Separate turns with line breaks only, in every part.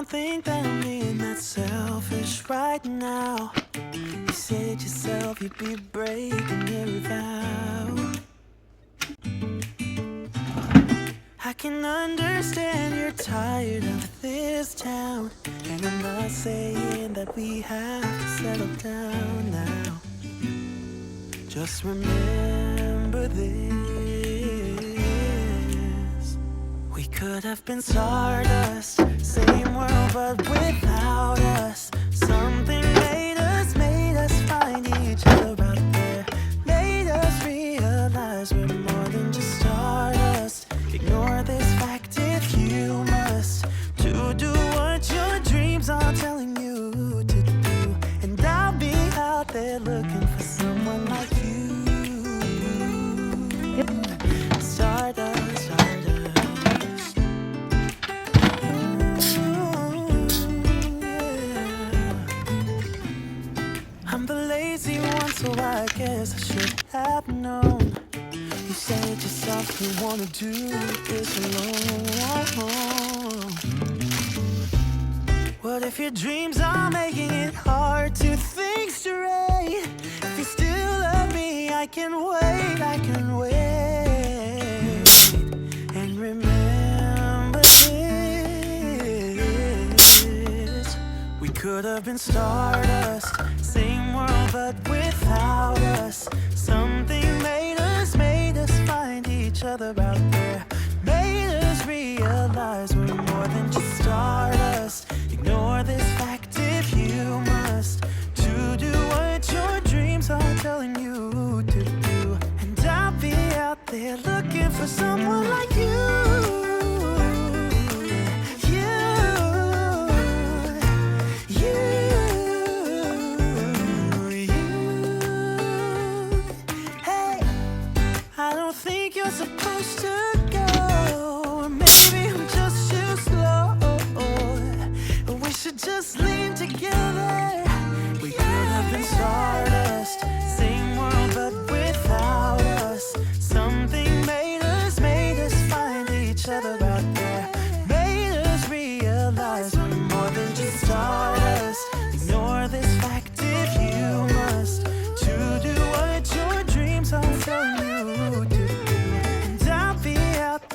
don't think that I'm being that selfish right now. You said yourself you'd be breaking every vow. I can understand you're tired of this town, and I'm not saying that we have to settle down now. Just remember this: we could have been stardust, same world but without us. Something made us find each other out there, made us realize we're more than just stardust. Ignore this fact if you must, to do what your dreams are telling you to do. And I'll be out there looking for someone like you. Stardust, stardust. Yeah. I'm the lazy one, so I guess I should have known. You said yourself you wanna do this alone. What if your dreams are making it hard to think straight? If you still love me, I can wait, I can wait. And remember this: we could have been stardust, same world but without us. Something made us find each other out there, made us realize we're more than just stardust. Ignore this fact if you must, to do what your dreams are telling you to do. And I'll be out there looking for someone like you. Supposed to go, or maybe I'm just too slow. We should just leave together. We could have been stardust, same world but without us. Something made us find each other out there, made us realize we're more than just stardust. Ignore this fact if you must, to do what your dreams are telling you to.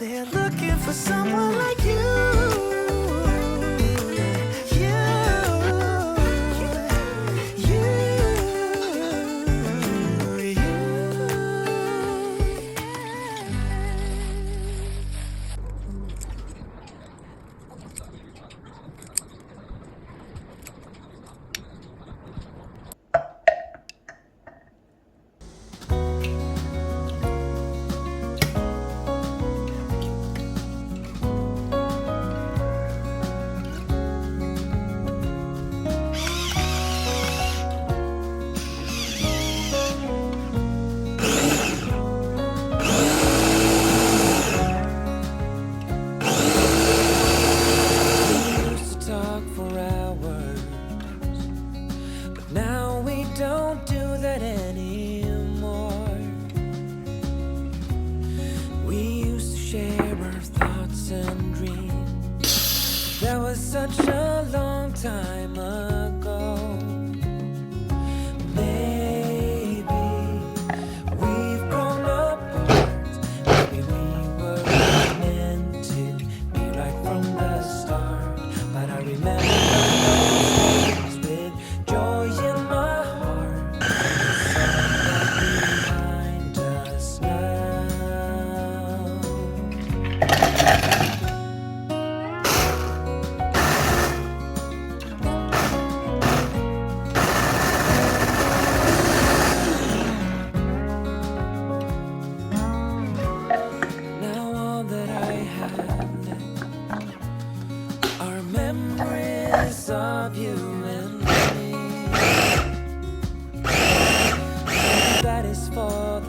They're looking for someone like you. Such a long time ago. Maybe we've grown apart. Maybe we were meant to be right from the start. But I remember those days with joy in my heart. Behind us now. Of you and me, that is for